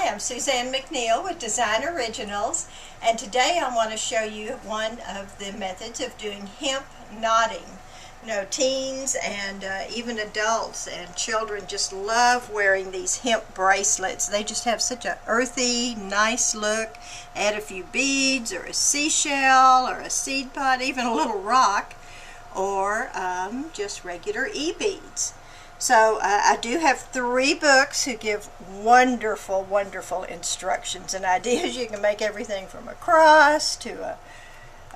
Hi, I'm Suzanne McNeill with Design Originals, and today I want to show you one of the methods of doing hemp knotting. You know, teens and even adults and children just love wearing these hemp bracelets. They just have such an earthy, nice look. Add a few beads or a seashell or a seed pod, even a little rock, or just regular e-beads. So I do have 3 books who give wonderful, wonderful instructions and ideas. You can make everything from a cross to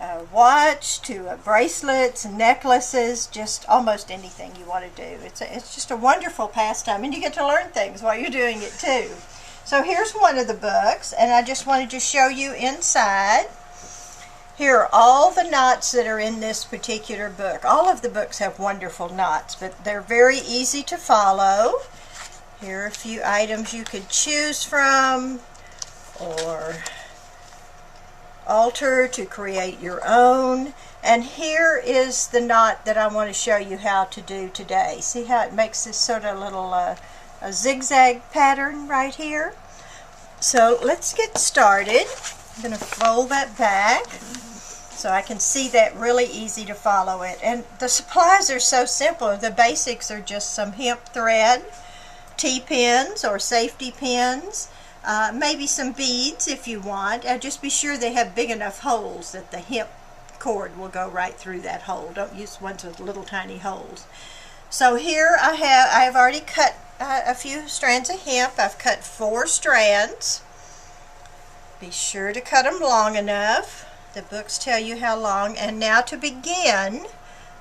a watch to bracelets, necklaces, just almost anything you want to do. It's just a wonderful pastime, and you get to learn things while you're doing it too. So here's one of the books, and I just wanted to show you inside. Here are all the knots that are in this particular book. All of the books have wonderful knots, but they're very easy to follow. Here are a few items you could choose from or alter to create your own. And here is the knot that I want to show you how to do today. See how it makes this sort of little a zigzag pattern right here? So let's get started. I'm going to fold that back so I can see that really easy to follow it. And the supplies are so simple. The basics are just some hemp thread, T-pins or safety pins, maybe some beads if you want. Just be sure they have big enough holes that the hemp cord will go right through that hole. Don't use ones with little tiny holes. So here I have already cut a few strands of hemp. I've cut 4 strands. Be sure to cut them long enough. The books tell you how long. And now to begin,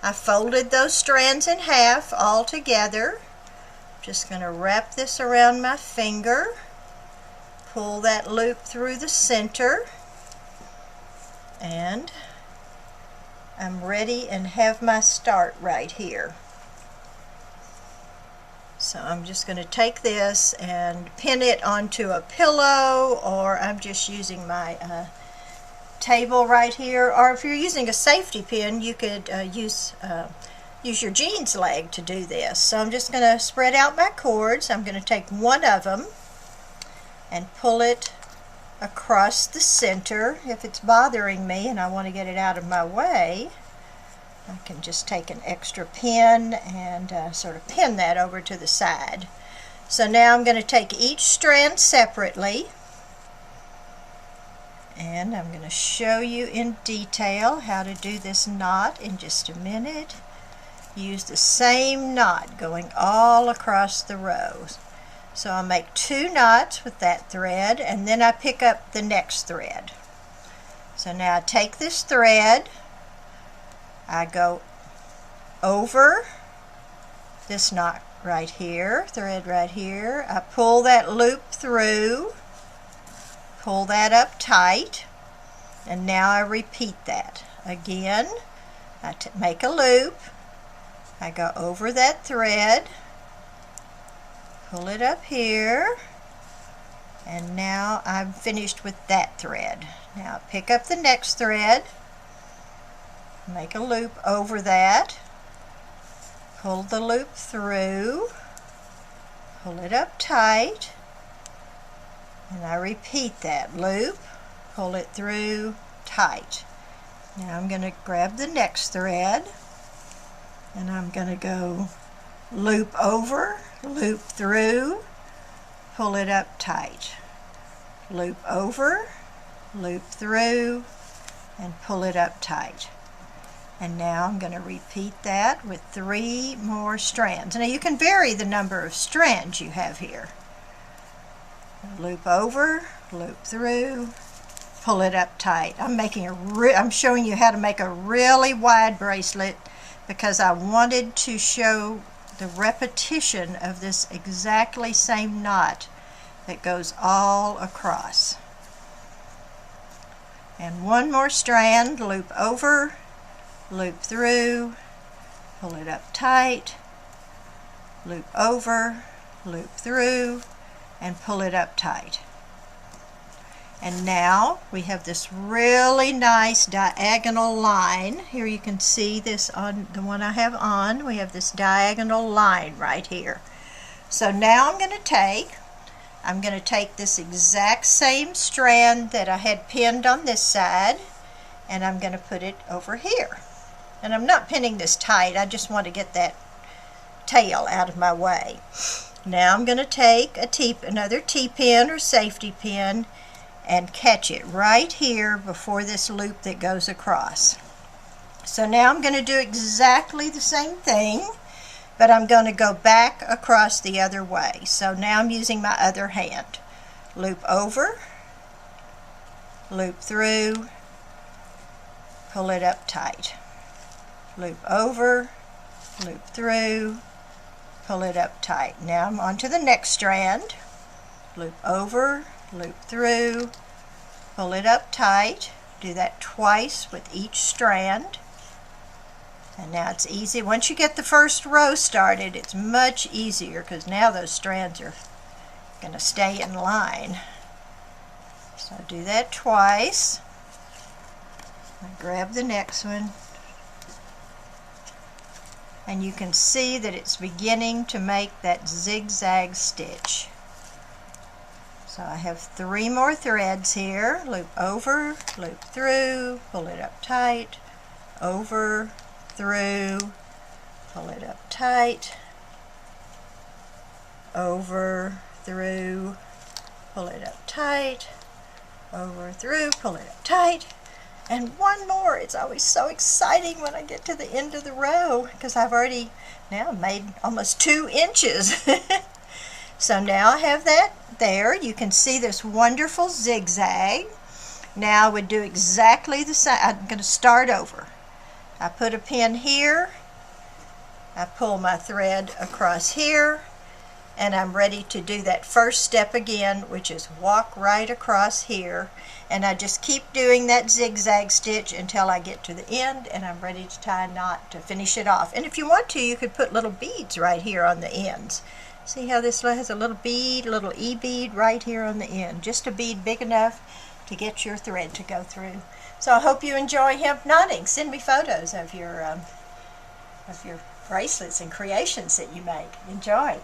I folded those strands in half all together. Just going to wrap this around my finger. Pull that loop through the center. And I'm ready and have my start right here. So I'm just going to take this and pin it onto a pillow, or I'm just using my table right here, or if you're using a safety pin, you could use your jeans leg to do this. So I'm just going to spread out my cords. I'm going to take one of them and pull it across the center. If it's bothering me and I want to get it out of my way, I can just take an extra pin and sort of pin that over to the side. So now I'm going to take each strand separately, and I'm going to show you in detail how to do this knot in just a minute. Use the same knot going all across the rows. So I'll make 2 knots with that thread, and then I pick up the next thread. So now I take this thread, I go over this knot right here, thread right here. I pull that loop through, pull that up tight, and now I repeat that. Again, I make a loop, I go over that thread, pull it up here, and now I'm finished with that thread. Now I pick up the next thread, make a loop over that, pull the loop through, pull it up tight, and I repeat that loop, pull it through, tight. Now I'm going to grab the next thread, and I'm going to go loop over, loop through, pull it up tight, loop over, loop through, and pull it up tight. And now I'm going to repeat that with 3 more strands. Now you can vary the number of strands you have here. Loop over, loop through, pull it up tight. I'm showing you how to make a really wide bracelet because I wanted to show the repetition of this exactly same knot that goes all across. And 1 more strand, loop over, loop through, pull it up tight, loop over, loop through, and pull it up tight. And now we have this really nice diagonal line. Here you can see this on the one I have on. We have this diagonal line right here. So now I'm going to take I'm going to take this exact same strand that I had pinned on this side, and I'm going to put it over here. And I'm not pinning this tight, I just want to get that tail out of my way. Now I'm going to take another T-pin or safety pin and catch it right here before this loop that goes across. So now I'm going to do exactly the same thing, but I'm going to go back across the other way. So now I'm using my other hand. Loop over, loop through, pull it up tight. Loop over, loop through, pull it up tight. Now I'm on to the next strand. Loop over, loop through, pull it up tight. Do that twice with each strand. And now it's easy. Once you get the first row started, it's much easier because now those strands are going to stay in line. So do that twice. I grab the next one. And you can see that it's beginning to make that zigzag stitch. So I have 3 more threads here. Loop over, loop through, pull it up tight, over, through, pull it up tight, over, through, pull it up tight, over, through, pull it up tight, and one more. It's always so exciting when I get to the end of the row because I've already now made almost 2 inches. So now I have that there. You can see this wonderful zigzag. Now I would do exactly the same. I'm going to start over. I put a pin here, I pull my thread across here, and I'm ready to do that first step again, which is walk right across here, and I just keep doing that zigzag stitch until I get to the end, and I'm ready to tie a knot to finish it off. And if you want to, you could put little beads right here on the ends. See how this has a little bead, a little E-bead right here on the end, just a bead big enough to get your thread to go through. So I hope you enjoy hemp knotting. Send me photos of your bracelets and creations that you make. Enjoy.